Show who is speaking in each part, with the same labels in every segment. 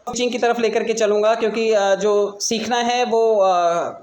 Speaker 1: Teaching की तरफ लेकर के चलूँगा, क्योंकि जो सीखना है वो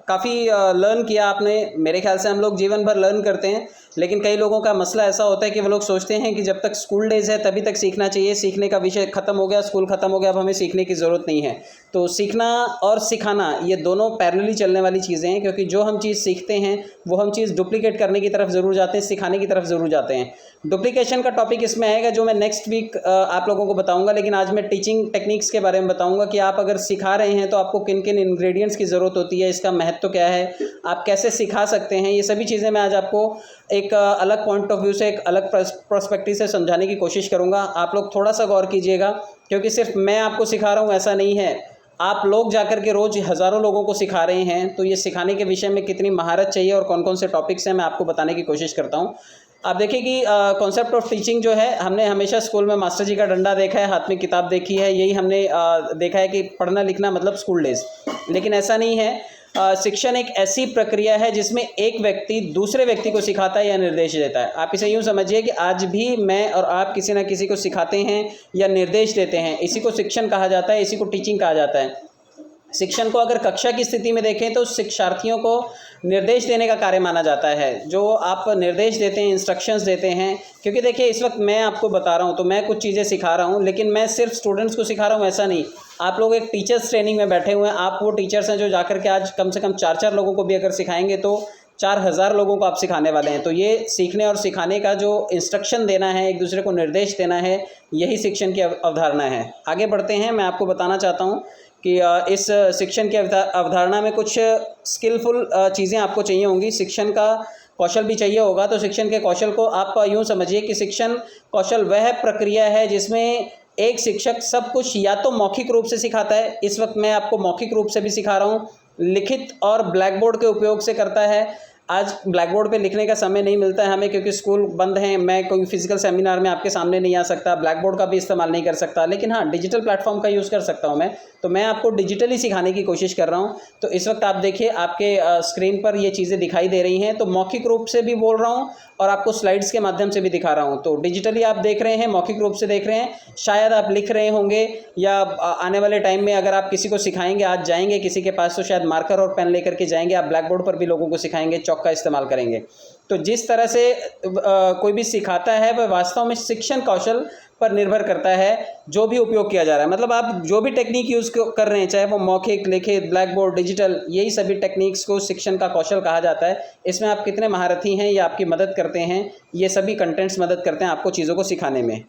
Speaker 1: काफ़ी लर्न किया आपने। मेरे ख्याल से हम लोग जीवन भर लर्न करते हैं, लेकिन कई लोगों का मसला ऐसा होता है कि वो लोग सोचते हैं कि जब तक स्कूल डेज़ है तभी तक सीखना चाहिए, सीखने का विषय ख़त्म हो गया, स्कूल ख़त्म हो गया, अब हमें सीखने की ज़रूरत नहीं है। तो सीखना और सिखाना ये दोनों पैरेलली चलने वाली चीज़ें हैं, क्योंकि जो हम चीज़ सीखते हैं वो हम चीज़ डुप्लीकेट करने की तरफ ज़रूर जाते हैं, सिखाने की तरफ ज़रूर जाते हैं। डुप्लीकेशन का टॉपिक इसमें आएगा जो मैं नेक्स्ट वीक आप लोगों को बताऊंगा, लेकिन आज मैं टीचिंग टेक्निक्स के बारे में बताऊंगा कि आप अगर सिखा रहे हैं तो आपको किन किन इंग्रेडिएंट्स की ज़रूरत होती है, इसका महत्व क्या है, आप कैसे सिखा सकते हैं। ये सभी चीज़ें मैं आज आपको एक अलग पॉइंट ऑफ व्यू से, एक अलग पर्सपेक्टिव से समझाने की कोशिश करूँगा। आप लोग थोड़ा सा गौर कीजिएगा, क्योंकि सिर्फ मैं आपको सिखा रहा हूँ ऐसा नहीं है, आप लोग जाकर के रोज़ हज़ारों लोगों को सिखा रहे हैं। तो ये सिखाने के विषय में कितनी महारत चाहिए और कौन कौन से टॉपिक्स हैं मैं आपको बताने की कोशिश करता हूँ। आप देखिए कि कॉन्सेप्ट ऑफ टीचिंग जो है, हमने हमेशा स्कूल में मास्टर जी का डंडा देखा है, हाथ में किताब देखी है, यही हमने देखा है कि पढ़ना लिखना मतलब स्कूल डेज। लेकिन ऐसा नहीं है। शिक्षण एक ऐसी प्रक्रिया है जिसमें एक व्यक्ति दूसरे व्यक्ति को सिखाता है या निर्देश देता है। आप इसे यूँ समझिए कि आज भी मैं और आप किसी न किसी को सिखाते हैं या निर्देश देते हैं, इसी को शिक्षण कहा जाता है, इसी को टीचिंग कहा जाता है। शिक्षण को अगर कक्षा की स्थिति में देखें तो शिक्षार्थियों को निर्देश देने का कार्य माना जाता है। जो आप निर्देश देते हैं, इंस्ट्रक्शंस देते हैं, क्योंकि देखिए इस वक्त मैं आपको बता रहा हूँ तो मैं कुछ चीज़ें सिखा रहा हूँ, लेकिन मैं सिर्फ स्टूडेंट्स को सिखा रहा हूँ ऐसा नहीं। आप लोग एक टीचर्स ट्रेनिंग में बैठे हुए हैं, आप वो टीचर्स हैं जो जाकर के आज कम से कम 4-4 लोगों को भी अगर सिखाएंगे तो 4000 लोगों को आप सिखाने वाले हैं। तो ये सीखने और सिखाने का जो इंस्ट्रक्शन देना है, एक दूसरे को निर्देश देना है, यही शिक्षण की अवधारणा है। आगे बढ़ते हैं। मैं आपको बताना चाहता हूँ कि इस शिक्षण की अवधारणा में कुछ स्किलफुल चीज़ें आपको चाहिए होंगी। शिक्षण का कौशल भी चाहिए होगा। तो शिक्षण के कौशल को आप यूँ समझिए कि शिक्षण कौशल वह प्रक्रिया है जिसमें एक शिक्षक सब कुछ या तो मौखिक रूप से सिखाता है, इस वक्त मैं आपको मौखिक रूप से भी सिखा रहा हूँ, लिखित और ब्लैक बोर्ड के उपयोग से करता है। आज ब्लैक बोर्ड पे लिखने का समय नहीं मिलता है हमें, क्योंकि स्कूल बंद हैं, मैं कोई फिजिकल सेमिनार में आपके सामने नहीं आ सकता, ब्लैक बोर्ड का भी इस्तेमाल नहीं कर सकता, लेकिन हाँ डिजिटल प्लेटफॉर्म का यूज़ कर सकता हूँ मैं। तो मैं आपको डिजिटली सिखाने की कोशिश कर रहा हूँ। तो इस वक्त आप देखिए आपके स्क्रीन पर ये चीज़ें दिखाई दे रही हैं। तो मौखिक रूप से भी बोल रहा हूँ और आपको स्लाइड्स के माध्यम से भी दिखा रहा हूँ। तो डिजिटली आप देख रहे हैं, मौखिक रूप से देख रहे हैं, शायद आप लिख रहे होंगे या आने वाले टाइम में अगर आप किसी को सिखाएंगे, आज जाएंगे किसी के पास तो शायद मार्कर और पेन लेकर के जाएंगे, आप ब्लैक बोर्ड पर भी लोगों को सिखाएंगे, चौक का इस्तेमाल करेंगे। तो जिस तरह से कोई भी सिखाता है वह वास्तव में शिक्षण कौशल पर निर्भर करता है, जो भी उपयोग किया जा रहा है। मतलब आप जो भी टेक्निक यूज़ कर रहे हैं, चाहे वो मौखिक, लिखित, ब्लैक बोर्ड, डिजिटल, यही सभी टेक्निक्स को शिक्षण का कौशल कहा जाता है। इसमें आप कितने महारथी हैं ये आपकी मदद करते हैं, ये सभी कंटेंट्स मदद करते हैं आपको चीज़ों को सिखाने में।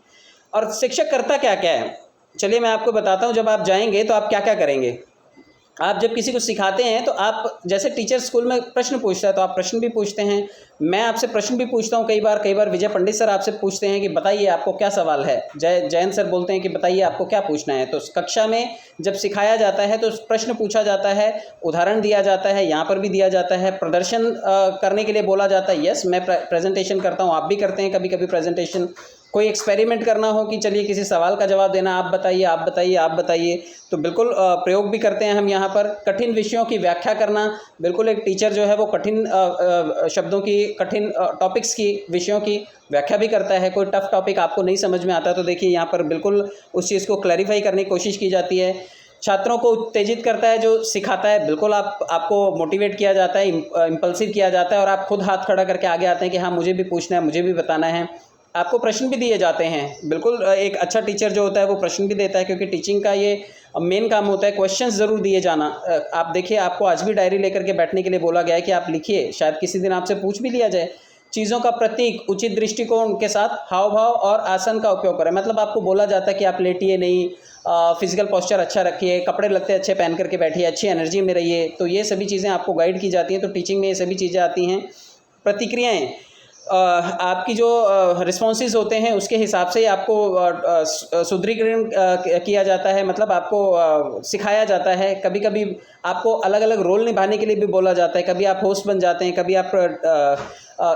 Speaker 1: और शिक्षक करता क्या क्या है, चलिए मैं आपको बताता हूँ। जब आप जाएंगे तो आप क्या क्या करेंगे। आप जब किसी को सिखाते हैं तो आप जैसे टीचर स्कूल में प्रश्न पूछता है तो आप प्रश्न भी पूछते हैं, मैं आपसे प्रश्न भी पूछता हूँ। कई बार विजय पंडित सर आपसे पूछते हैं कि बताइए आपको क्या सवाल है, जयंत सर बोलते हैं कि बताइए आपको क्या पूछना है। तो कक्षा में जब सिखाया जाता है तो प्रश्न पूछा जाता है, उदाहरण दिया जाता है, यहाँ पर भी दिया जाता है, प्रदर्शन करने के लिए बोला जाता है। यस, मैं प्रेजेंटेशन करता हूँ, आप भी करते हैं कभी कभी प्रेजेंटेशन। कोई एक्सपेरिमेंट करना हो कि चलिए किसी सवाल का जवाब देना, आप बताइए आप बताइए आप बताइए, तो बिल्कुल प्रयोग भी करते हैं हम यहाँ पर। कठिन विषयों की व्याख्या करना, बिल्कुल एक टीचर जो है वो कठिन शब्दों की, कठिन टॉपिक्स की, विषयों की व्याख्या भी करता है। कोई टफ टॉपिक आपको नहीं समझ में आता तो देखिए यहाँ पर बिल्कुल उस चीज़ को क्लैरिफाई करने की कोशिश की जाती है। छात्रों को उत्तेजित करता है जो सिखाता है, बिल्कुल आपको मोटिवेट किया जाता है, इम्पल्सिव किया जाता है और आप खुद हाथ खड़ा करके आगे आते हैं कि हाँ मुझे भी पूछना है, मुझे भी बताना है। आपको प्रश्न भी दिए जाते हैं। बिल्कुल एक अच्छा टीचर जो होता है वो प्रश्न भी देता है, क्योंकि टीचिंग का ये मेन काम होता है क्वेश्चंस ज़रूर दिए जाना। आप देखिए आपको आज भी डायरी लेकर के बैठने के लिए बोला गया है कि आप लिखिए, शायद किसी दिन आपसे पूछ भी लिया जाए। चीज़ों का प्रतीक, उचित दृष्टिकोण के साथ हाव भाव और आसन का उपयोग करें। मतलब आपको बोला जाता है कि आप लेटिए नहीं, फिजिकल पोस्चर अच्छा रखिए, कपड़े लत्ते अच्छे पहन करके बैठिए, अच्छी एनर्जी में रहिए। तो ये सभी चीज़ें आपको गाइड की जाती हैं। तो टीचिंग में ये सभी चीज़ें आती हैं। प्रतिक्रियाएँ, आपकी जो रिस्पॉन्सेज होते हैं उसके हिसाब से आपको सुदृढ़ीकरण किया जाता है। मतलब आपको सिखाया जाता है। कभी कभी आपको अलग अलग रोल निभाने के लिए भी बोला जाता है। कभी आप होस्ट बन जाते हैं, कभी आप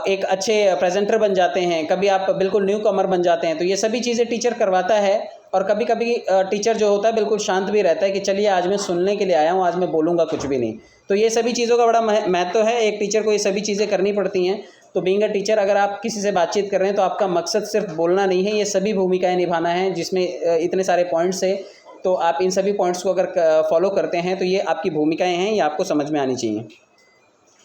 Speaker 1: एक अच्छे प्रेजेंटर बन जाते हैं, कभी आप बिल्कुल न्यू कमर बन जाते हैं। तो ये सभी चीज़ें टीचर करवाता है। और कभी कभी टीचर जो होता है बिल्कुल शांत भी रहता है कि चलिए आज मैं सुनने के लिए आया हूँ, आज मैं बोलूँगा कुछ भी नहीं। तो ये सभी चीज़ों का बड़ा महत्व है। एक टीचर को ये सभी चीज़ें करनी पड़ती हैं। तो बीइंग अ टीचर, अगर आप किसी से बातचीत कर रहे हैं तो आपका मकसद सिर्फ बोलना नहीं है, ये सभी भूमिकाएं निभाना है, जिसमें इतने सारे पॉइंट्स है। तो आप इन सभी पॉइंट्स को अगर फॉलो करते हैं तो ये आपकी भूमिकाएँ हैं, ये आपको समझ में आनी चाहिए।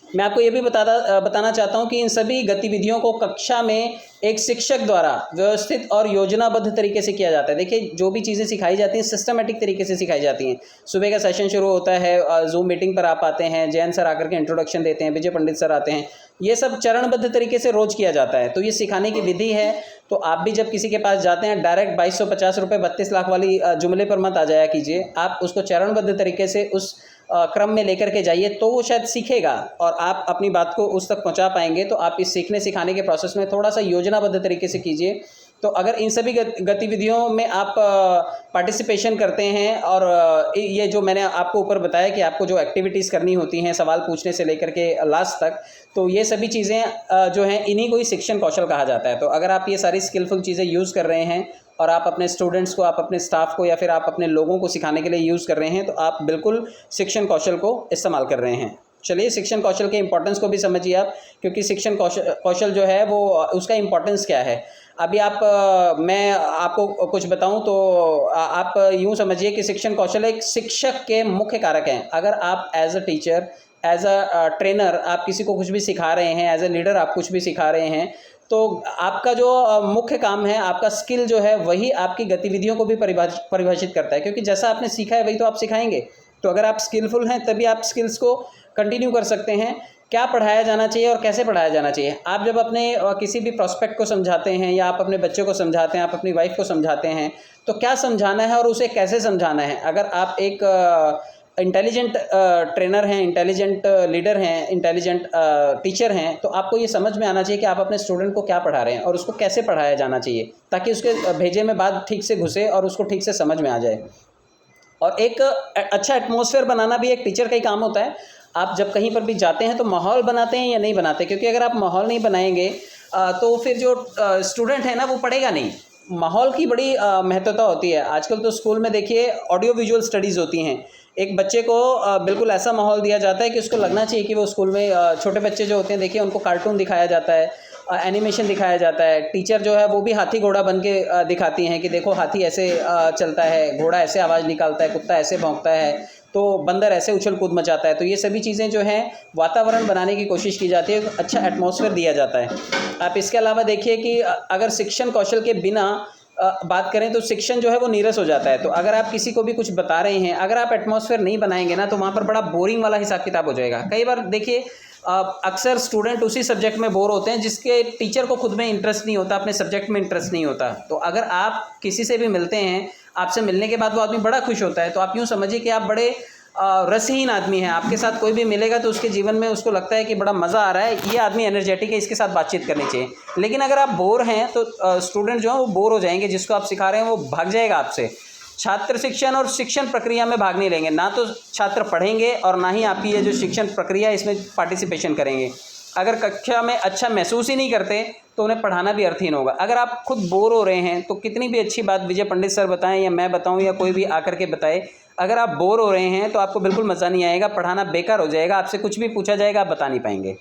Speaker 1: मैं आपको ये भी बताना चाहता हूँ कि इन सभी गतिविधियों को कक्षा में एक शिक्षक द्वारा व्यवस्थित और योजनाबद्ध तरीके से किया जाता है। देखिए, जो भी चीज़ें सिखाई जाती हैं सिस्टमेटिक तरीके से सिखाई जाती हैं। सुबह का सेशन शुरू होता है, जूम मीटिंग पर आप आते हैं, जैन सर आकर के इंट्रोडक्शन देते हैं, विजय पंडित सर आते हैं, ये सब चरणबद्ध तरीके से रोज़ किया जाता है। तो ये सिखाने की विधि है। तो आप भी जब किसी के पास जाते हैं, डायरेक्ट 2250 रुपये 32 लाख वाली जुमले पर मत आ जाया कीजिए। आप उसको चरणबद्ध तरीके से उस क्रम में लेकर के जाइए, तो वो शायद सीखेगा और आप अपनी बात को उस तक पहुंचा पाएंगे। तो आप इस सीखने सिखाने के प्रोसेस में थोड़ा सा योजनाबद्ध तरीके से कीजिए। तो अगर इन सभी गतिविधियों में आप पार्टिसिपेशन करते हैं और ये जो मैंने आपको ऊपर बताया कि आपको जो एक्टिविटीज़ करनी होती हैं सवाल पूछने से लेकर के लास्ट तक, तो ये सभी चीज़ें जो हैं इन्हीं को ही शिक्षण कौशल कहा जाता है। तो अगर आप ये सारी स्किलफुल चीज़ें यूज़ कर रहे हैं और आप अपने स्टूडेंट्स को, आप अपने स्टाफ को या फिर आप अपने लोगों को सिखाने के लिए यूज़ कर रहे हैं, तो आप बिल्कुल शिक्षण कौशल को इस्तेमाल कर रहे हैं। चलिए, शिक्षण कौशल के इम्पोर्टेंस को भी समझिए आप, क्योंकि शिक्षण कौशल जो है वो उसका इम्पोर्टेंस क्या है। अभी मैं आपको कुछ बताऊं तो आप यूं समझिए कि शिक्षण कौशल एक शिक्षक के मुख्य कारक हैं। अगर आप as a teacher, as a trainer आप किसी को कुछ भी सिखा रहे हैं, एज अ लीडर आप कुछ भी सिखा रहे हैं, तो आपका जो मुख्य काम है, आपका स्किल जो है वही आपकी गतिविधियों को भी परिभाषित करता है, क्योंकि जैसा आपने सीखा है वही तो आप सिखाएंगे। तो अगर आप स्किलफुल हैं तभी आप स्किल्स को कंटिन्यू कर सकते हैं। क्या पढ़ाया जाना चाहिए और कैसे पढ़ाया जाना चाहिए। आप जब अपने किसी भी प्रोस्पेक्ट को समझाते हैं या आप अपने बच्चे को समझाते हैं, आप अपनी वाइफ को समझाते हैं, तो क्या समझाना है और उसे कैसे समझाना है। अगर आप एक इंटेलिजेंट ट्रेनर हैं, इंटेलिजेंट लीडर हैं, इंटेलिजेंट टीचर हैं, तो आपको ये समझ में आना चाहिए कि आप अपने स्टूडेंट को क्या पढ़ा रहे हैं और उसको कैसे पढ़ाया जाना चाहिए, ताकि उसके भेजे में बात ठीक से घुसे और उसको ठीक से समझ में आ जाए। और एक अच्छा एटमॉस्फेयर बनाना भी एक टीचर का ही काम होता है। आप जब कहीं पर भी जाते हैं तो माहौल बनाते हैं या नहीं बनाते, क्योंकि अगर आप माहौल नहीं बनाएंगे तो फिर जो स्टूडेंट है ना वो पढ़ेगा नहीं। माहौल की बड़ी महत्वता होती है। आजकल तो स्कूल में देखिए ऑडियो विजुअल स्टडीज़ होती हैं। एक बच्चे को बिल्कुल ऐसा माहौल दिया जाता है कि उसको लगना चाहिए कि वो स्कूल में, छोटे बच्चे जो होते हैं देखिए उनको कार्टून दिखाया जाता है, एनिमेशन दिखाया जाता है। टीचर जो है वो भी हाथी घोड़ा बन के दिखाती हैं कि देखो हाथी ऐसे चलता है, घोड़ा ऐसे आवाज़ निकालता है, कुत्ता ऐसे भौंकता है, तो बंदर ऐसे उछल कूद मचाता है। तो ये सभी चीज़ें जो हैं वातावरण बनाने की कोशिश की जाती है, अच्छा एटमॉस्फेयर दिया जाता है। आप इसके अलावा देखिए कि अगर शिक्षण कौशल के बिना बात करें तो शिक्षण जो है वो नीरस हो जाता है। तो अगर आप किसी को भी कुछ बता रहे हैं, अगर आप एटमॉस्फेयर नहीं बनाएंगे ना, तो वहाँ पर बड़ा बोरिंग वाला हिसाब किताब हो जाएगा। कई बार देखिए अक्सर स्टूडेंट उसी सब्जेक्ट में बोर होते हैं जिसके टीचर को खुद में इंटरेस्ट नहीं होता, अपने सब्जेक्ट में इंटरेस्ट नहीं होता। तो अगर आप किसी से भी मिलते हैं, आपसे मिलने के बाद वो आदमी बड़ा खुश होता है, तो आप यूँ समझिए कि आप बड़े रसहीन आदमी हैं। आपके साथ कोई भी मिलेगा तो उसके जीवन में उसको लगता है कि बड़ा मज़ा आ रहा है, ये आदमी एनर्जेटिक है, इसके साथ बातचीत करनी चाहिए। लेकिन अगर आप बोर हैं तो स्टूडेंट जो है वो बोर हो जाएंगे, जिसको आप सिखा रहे हैं वो भाग जाएगा आपसे। छात्र शिक्षण और शिक्षण प्रक्रिया में भाग नहीं लेंगे, ना तो छात्र पढ़ेंगे और ना ही आपकी ये जो शिक्षण प्रक्रिया है इसमें पार्टिसिपेशन करेंगे। अगर कक्षा में अच्छा महसूस ही नहीं करते तो उन्हें पढ़ाना भी अर्थहीन होगा। अगर आप खुद बोर हो रहे हैं तो कितनी भी अच्छी बात विजय पंडित सर बताएं या मैं बताऊं या कोई भी आकर के बताए, अगर आप बोर हो रहे हैं तो आपको बिल्कुल मज़ा नहीं आएगा, पढ़ाना बेकार हो जाएगा, आपसे कुछ भी पूछा जाएगा आप बता नहीं पाएंगे।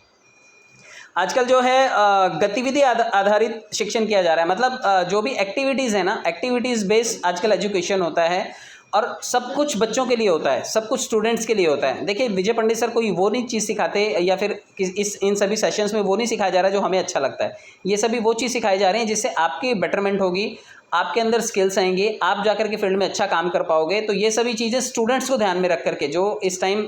Speaker 1: आजकल जो है गतिविधि आधारित शिक्षण किया जा रहा है। मतलब जो भी एक्टिविटीज़ है ना, एक्टिविटीज़ बेस्ड आजकल एजुकेशन होता है और सब कुछ बच्चों के लिए होता है, सब कुछ स्टूडेंट्स के लिए होता है। देखिए विजय पंडित सर कोई वो नहीं चीज़ सिखाते या फिर इन सभी सेशंस में वो नहीं सिखाया जा रहा है जो हमें अच्छा लगता है। ये सभी वो चीज़ सिखाई जा रही हैं जिससे आपकी बेटरमेंट होगी, आपके अंदर स्किल्स आएंगे, आप जाकर के फील्ड में अच्छा काम कर पाओगे। तो ये सभी चीज़ें स्टूडेंट्स को ध्यान में रख करके, जो इस टाइम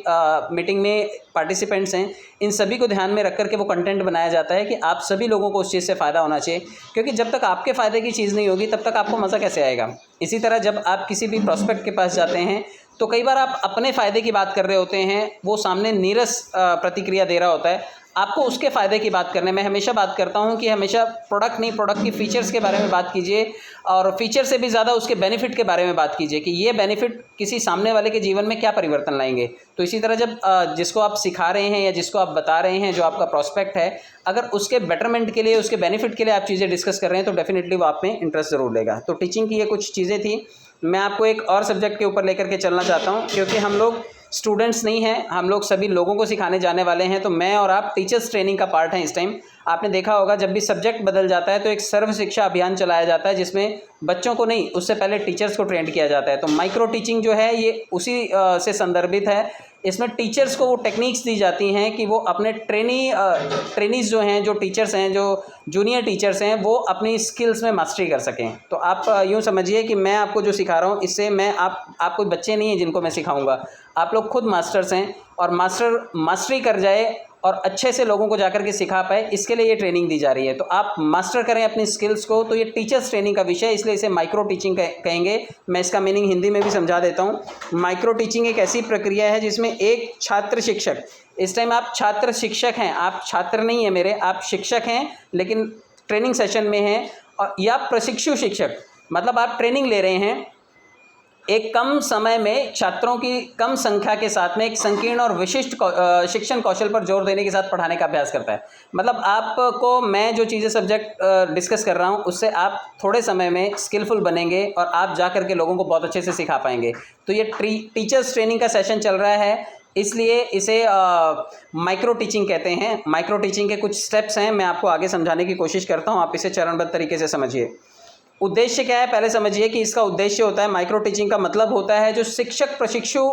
Speaker 1: मीटिंग में पार्टिसिपेंट्स हैं, इन सभी को ध्यान में रख करके वो कंटेंट बनाया जाता है कि आप सभी लोगों को उस चीज़ से फ़ायदा होना चाहिए। क्योंकि जब तक आपके फ़ायदे की चीज़ नहीं होगी तब तक आपको मज़ा कैसे आएगा। इसी तरह जब आप किसी भी प्रॉस्पेक्ट के पास जाते हैं तो कई बार आप अपने फ़ायदे की बात कर रहे होते हैं, वो सामने नीरस प्रतिक्रिया दे रहा होता है। आपको उसके फ़ायदे की बात करने, मैं हमेशा बात करता हूं कि हमेशा प्रोडक्ट नहीं, प्रोडक्ट की फ़ीचर्स के बारे में बात कीजिए और फीचर से भी ज़्यादा उसके बेनिफिट के बारे में बात कीजिए कि ये बेनिफिट किसी सामने वाले के जीवन में क्या परिवर्तन लाएंगे। तो इसी तरह जब जिसको आप सिखा रहे हैं या जिसको आप बता रहे हैं, जो आपका प्रॉस्पेक्ट है, अगर उसके बेटरमेंट के लिए, उसके बेनिफिट के लिए आप चीज़ें डिस्कस कर रहे हैं तो डेफिनेटली वो आप में इंटरेस्ट ज़रूर लेगा। तो टीचिंग की ये कुछ चीज़ें थी। मैं आपको एक और सब्जेक्ट के ऊपर लेकर के चलना चाहता हूँ, क्योंकि हम लोग स्टूडेंट्स नहीं हैं, हम लोग सभी लोगों को सिखाने जाने वाले हैं। तो मैं और आप टीचर्स ट्रेनिंग का पार्ट हैं इस टाइम। आपने देखा होगा जब भी सब्जेक्ट बदल जाता है तो एक सर्व शिक्षा अभियान चलाया जाता है, जिसमें बच्चों को नहीं, उससे पहले टीचर्स को ट्रेंड किया जाता है। तो माइक्रो टीचिंग जो है ये उसी से संदर्भित है। इसमें टीचर्स को वो टेक्निक्स दी जाती हैं कि वो अपने ट्रेनीज़ जो हैं, जो टीचर्स हैं, जो जूनियर टीचर्स हैं, वो अपनी स्किल्स में मास्टरी कर सकें। तो आप यूँ समझिए कि मैं आपको जो सिखा रहा हूँ, इससे मैं आप कोई बच्चे नहीं हैं जिनको मैं सिखाऊंगा, आप लोग खुद मास्टर्स हैं। और मास्टरी कर जाए और अच्छे से लोगों को जाकर के सिखा पाए, इसके लिए ये ट्रेनिंग दी जा रही है। तो आप मास्टर करें अपनी स्किल्स को। तो ये टीचर्स ट्रेनिंग का विषय है, इसलिए इसे माइक्रो टीचिंग कहेंगे। मैं इसका मीनिंग हिंदी में भी समझा देता हूँ। माइक्रो टीचिंग एक ऐसी प्रक्रिया है जिसमें एक छात्र शिक्षक, इस टाइम आप छात्र शिक्षक हैं, आप छात्र नहीं हैं मेरे, आप शिक्षक हैं लेकिन ट्रेनिंग सेशन में हैं, और या प्रशिक्षु शिक्षक, मतलब आप ट्रेनिंग ले रहे हैं। एक कम समय में छात्रों की कम संख्या के साथ में एक संकीर्ण और विशिष्ट शिक्षण कौशल पर जोर देने के साथ पढ़ाने का अभ्यास करता है। मतलब आपको मैं जो चीज़ें सब्जेक्ट डिस्कस कर रहा हूँ, उससे आप थोड़े समय में स्किलफुल बनेंगे और आप जा कर के लोगों को बहुत अच्छे से सिखा पाएंगे। तो ये टीचर्स ट्रेनिंग का सेशन चल रहा है, इसलिए इसे माइक्रो टीचिंग कहते हैं। माइक्रो टीचिंग के कुछ स्टेप्स हैं, मैं आपको आगे समझाने की कोशिश करता हूँ, आप इसे चरणबद्ध तरीके से समझिए। उद्देश्य क्या है, पहले समझिए कि इसका उद्देश्य होता है, माइक्रो टीचिंग का मतलब होता है जो शिक्षक प्रशिक्षु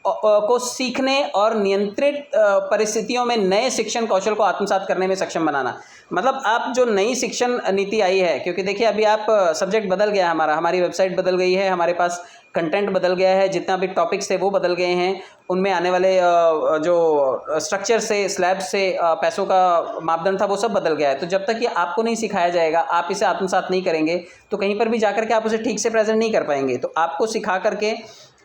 Speaker 1: को सीखने और नियंत्रित परिस्थितियों में नए शिक्षण कौशल को आत्मसात करने में सक्षम बनाना। मतलब आप जो नई शिक्षण नीति आई है, क्योंकि देखिए अभी आप सब्जेक्ट बदल गया हमारी वेबसाइट बदल गई है, हमारे पास कंटेंट बदल गया है, जितना भी टॉपिक्स थे वो बदल गए हैं, उनमें आने वाले जो स्ट्रक्चर से, स्लैब से पैसों का मापदंड था वो सब बदल गया है। तो जब तक ये आपको नहीं सिखाया जाएगा, आप इसे आत्मसात नहीं करेंगे, तो कहीं पर भी जाकर के आप उसे ठीक से प्रेजेंट नहीं कर पाएंगे। तो आपको सिखा करके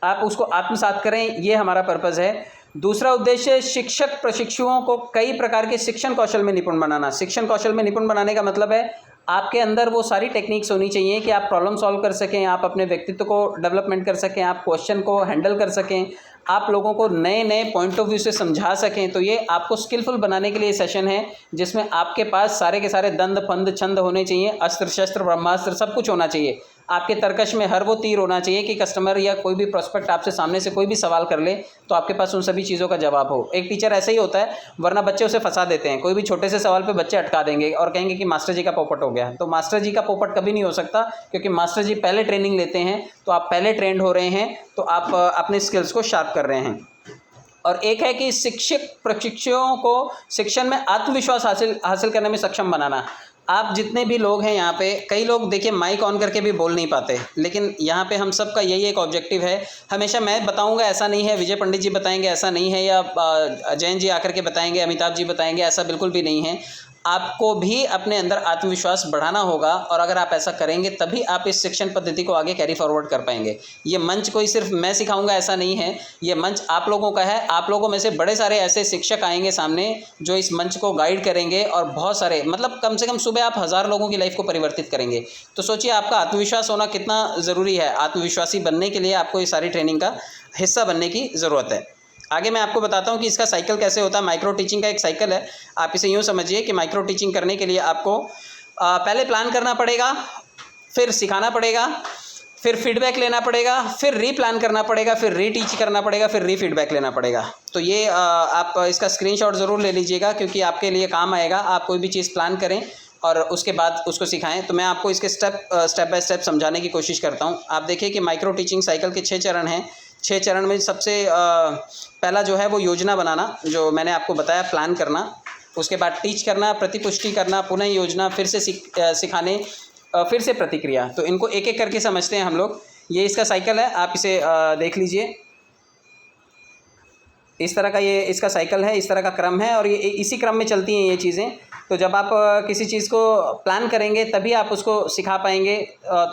Speaker 1: आप उसको आत्मसात करें, ये हमारा पर्पज़ है। दूसरा उद्देश्य, शिक्षक प्रशिक्षुओं को कई प्रकार के शिक्षण कौशल में निपुण बनाना। शिक्षण कौशल में निपुण बनाने का मतलब है आपके अंदर वो सारी टेक्निक्स होनी चाहिए कि आप प्रॉब्लम सॉल्व कर सकें, आप अपने व्यक्तित्व को डेवलपमेंट कर सकें, आप क्वेश्चन को हैंडल कर सकें, आप लोगों को नए नए पॉइंट ऑफ व्यू से समझा सकें। तो ये आपको स्किलफुल बनाने के लिए सेशन है, जिसमें आपके पास सारे के सारे दंड फंद छंद होने चाहिए, अस्त्र शस्त्र ब्रह्मास्त्र सब कुछ होना चाहिए। आपके तर्कश में हर वो तीर होना चाहिए कि कस्टमर या कोई भी प्रोस्पेक्ट आपसे सामने से कोई भी सवाल कर ले तो आपके पास उन सभी चीज़ों का जवाब हो। एक टीचर ऐसे ही होता है, वरना बच्चे उसे फंसा देते हैं। कोई भी छोटे से सवाल पे बच्चे अटका देंगे और कहेंगे कि मास्टर जी का पोपट हो गया। तो मास्टर जी का पोपट कभी नहीं हो सकता, क्योंकि मास्टर जी पहले ट्रेनिंग लेते हैं। तो आप पहले ट्रेंड हो रहे हैं, तो आप अपने स्किल्स को शार्प कर रहे हैं। और एक है कि शिक्षक प्रशिक्षुओं को शिक्षण में आत्मविश्वास हासिल करने में सक्षम बनाना। आप जितने भी लोग हैं यहाँ पे, कई लोग देखिए माइक ऑन करके भी बोल नहीं पाते, लेकिन यहाँ पे हम सब का यही एक ऑब्जेक्टिव है। हमेशा मैं बताऊँगा ऐसा नहीं है, विजय पंडित जी बताएंगे ऐसा नहीं है, या जैन जी आकर के बताएंगे, अमिताभ जी बताएंगे, ऐसा बिल्कुल भी नहीं है। आपको भी अपने अंदर आत्मविश्वास बढ़ाना होगा, और अगर आप ऐसा करेंगे तभी आप इस शिक्षण पद्धति को आगे कैरी फॉरवर्ड कर पाएंगे। ये मंच कोई सिर्फ मैं सिखाऊंगा ऐसा नहीं है, ये मंच आप लोगों का है। आप लोगों में से बड़े सारे ऐसे शिक्षक आएंगे सामने जो इस मंच को गाइड करेंगे, और बहुत सारे, मतलब कम से कम सुबह आप 1000 लोगों की लाइफ को परिवर्तित करेंगे। तो सोचिए आपका आत्मविश्वास होना कितना ज़रूरी है। आत्मविश्वासी बनने के लिए आपको इस सारी ट्रेनिंग का हिस्सा बनने की ज़रूरत है। आगे मैं आपको बताता हूँ कि इसका साइकिल कैसे होता है। माइक्रो टीचिंग का एक साइकिल है। आप इसे यूँ समझिए कि माइक्रो टीचिंग करने के लिए आपको पहले प्लान करना पड़ेगा, फिर सिखाना पड़ेगा, फिर फीडबैक लेना पड़ेगा, फिर रीप्लान करना पड़ेगा, फिर रीटीच करना पड़ेगा, फिर रीफीडबैक लेना पड़ेगा। तो ये आप इसका स्क्रीनशॉट ज़रूर ले लीजिएगा, क्योंकि आपके लिए काम आएगा। आप कोई भी चीज़ प्लान करें और उसके बाद उसको सिखाएं। तो मैं आपको इसके स्टेप बाय स्टेप समझाने की कोशिश करता हूँ। आप देखिए कि माइक्रो टीचिंग साइकिल के 6 चरण हैं। 6 चरण में सबसे पहला जो है वो योजना बनाना, जो मैंने आपको बताया, प्लान करना। उसके बाद टीच करना, प्रतिपुष्टि करना, पुनः योजना, फिर से सिखाने, फिर से प्रतिक्रिया। तो इनको एक एक करके समझते हैं हम लोग। ये इसका साइकिल है, आप इसे देख लीजिए। इस तरह का ये इसका साइकिल है, इस तरह का क्रम है, और ये इसी क्रम में चलती हैं ये चीज़ें। तो जब आप किसी चीज़ को प्लान करेंगे तभी आप उसको सिखा पाएंगे।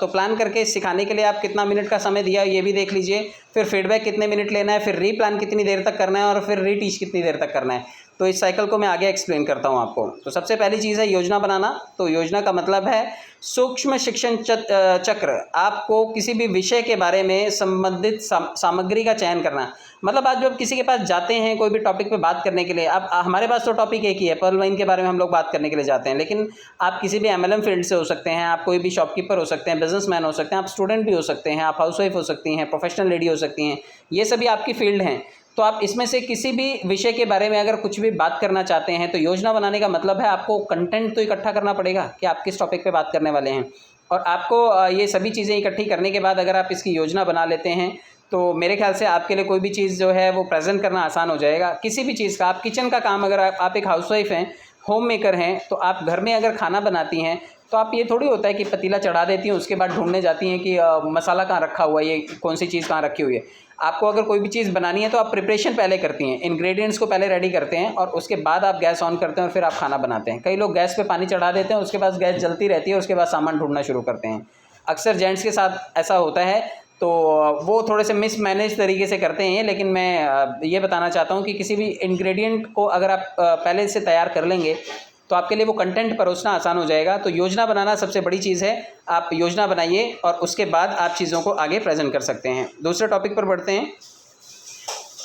Speaker 1: तो प्लान करके सिखाने के लिए आप कितना मिनट का समय दिया ये भी देख लीजिए, फिर फीडबैक कितने मिनट लेना है, फिर रीप्लान कितनी देर तक करना है, और फिर रीटीच कितनी देर तक करना है। तो इस साइकिल को मैं आगे एक्सप्लेन करता हूँ आपको। तो सबसे पहली चीज़ है योजना बनाना। तो योजना का मतलब है सूक्ष्म शिक्षण चक्र। आपको किसी भी विषय के बारे में संबंधित सामग्री का चयन करना। मतलब आज जब किसी के पास जाते हैं कोई भी टॉपिक पे बात करने के लिए, अब हमारे पास तो टॉपिक एक ही है, पर्ल वाइन के बारे में हम लोग बात करने के लिए जाते हैं, लेकिन आप किसी भी MLM फील्ड से हो सकते हैं, आप कोई भी शॉपकीपर हो सकते हैं, बिजनेसमैन हो सकते हैं, आप स्टूडेंट भी हो सकते हैं, आप हाउसवाइफ हो सकती हैं, प्रोफेशनल लेडी हो सकती हैं, ये सभी आपकी फील्ड हैं। तो आप इसमें से किसी भी विषय के बारे में अगर कुछ भी बात करना चाहते हैं तो योजना बनाने का मतलब है आपको कंटेंट तो इकट्ठा करना पड़ेगा कि आप किस टॉपिक पे बात करने वाले हैं, और आपको ये सभी चीज़ें इकट्ठी करने के बाद अगर आप इसकी योजना बना लेते हैं तो मेरे ख्याल से आपके लिए कोई भी चीज़ जो है वो प्रेजेंट करना आसान हो जाएगा। किसी भी चीज़ का, आप किचन का काम, अगर आप एक हाउसवाइफ हैं, होम मेकर हैं, तो आप घर में अगर खाना बनाती हैं तो आप ये थोड़ी होता है कि पतीला चढ़ा देती हैं उसके बाद ढूंढने जाती हैं कि मसाला कहाँ रखा हुआ है, ये कौन सी चीज़ कहाँ रखी हुई है। आपको अगर कोई भी चीज़ बनानी है तो आप प्रिपरेशन पहले करती हैं, इंग्रेडिएंट्स को पहले रेडी करते हैं और उसके बाद आप गैस ऑन करते हैं और फिर आप खाना बनाते हैं। कई लोग गैस पे पानी चढ़ा देते हैं, उसके बाद गैस जलती रहती है, उसके बाद सामान ढूंढना शुरू करते हैं। अक्सर जेंट्स के साथ ऐसा होता है, तो वो थोड़े से मिसमैनेज तरीके से करते हैं। लेकिन मैं ये बताना चाहता हूँ कि किसी भी इंग्रेडिएंट को अगर आप पहले से तैयार कर लेंगे तो आपके लिए वो कंटेंट परोसना आसान हो जाएगा। तो योजना बनाना सबसे बड़ी चीज़ है। आप योजना बनाइए और उसके बाद आप चीज़ों को आगे प्रेजेंट कर सकते हैं। दूसरे टॉपिक पर बढ़ते हैं।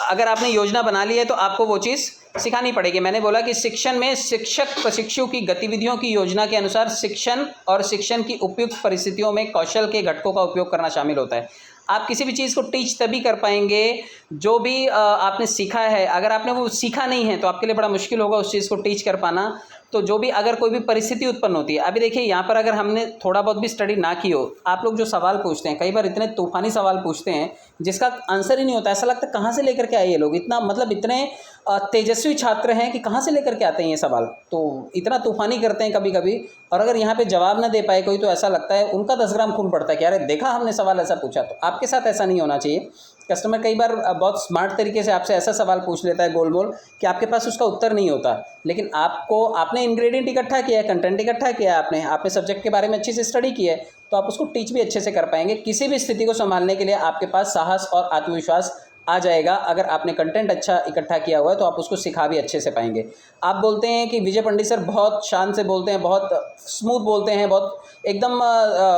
Speaker 1: अगर आपने योजना बना ली है तो आपको वो चीज़ सिखानी पड़ेगी। मैंने बोला कि शिक्षण में शिक्षक प्रशिक्षु की गतिविधियों की योजना के अनुसार शिक्षण और शिक्षण की उपयुक्त परिस्थितियों में कौशल के घटकों का उपयोग करना शामिल होता है। आप किसी भी चीज़ को टीच तभी कर पाएंगे जो भी आपने सीखा है। अगर आपने वो सीखा नहीं है तो आपके लिए बड़ा मुश्किल होगा उस चीज़ को टीच कर पाना। तो जो भी, अगर कोई भी परिस्थिति उत्पन्न होती है, अभी देखिए यहाँ पर अगर हमने थोड़ा बहुत भी स्टडी ना की हो, आप लोग जो सवाल पूछते हैं, कई बार इतने तूफानी सवाल पूछते हैं जिसका आंसर ही नहीं होता। ऐसा लगता है कहाँ से लेकर के आए ये लोग, इतना मतलब इतने तेजस्वी छात्र हैं कि कहाँ से लेकर के आते हैं ये सवाल, तो इतना तूफानी करते हैं कभी कभी। और अगर यहाँ पे जवाब ना दे पाए कोई तो ऐसा लगता है उनका 10 ग्राम खून पड़ता है कि अरे देखा हमने सवाल ऐसा पूछा। तो आपके साथ ऐसा नहीं होना चाहिए। कस्टमर कई बार बहुत स्मार्ट तरीके से आपसे ऐसा सवाल पूछ लेता है गोल मोल कि आपके पास उसका उत्तर नहीं होता, लेकिन आपने इंग्रेडिएंट इकट्ठा किया है, कंटेंट इकट्ठा किया है, आपने सब्जेक्ट के बारे में अच्छे से स्टडी की है, तो आप उसको टीच भी अच्छे से कर पाएंगे। किसी भी स्थिति को संभालने के लिए आपके पास साहस और आत्मविश्वास आ जाएगा। अगर आपने कंटेंट अच्छा इकट्ठा किया हुआ है तो आप उसको सिखा भी अच्छे से पाएंगे। आप बोलते हैं कि विजय पंडित सर बहुत शान से बोलते हैं, बहुत स्मूथ बोलते हैं, बहुत एकदम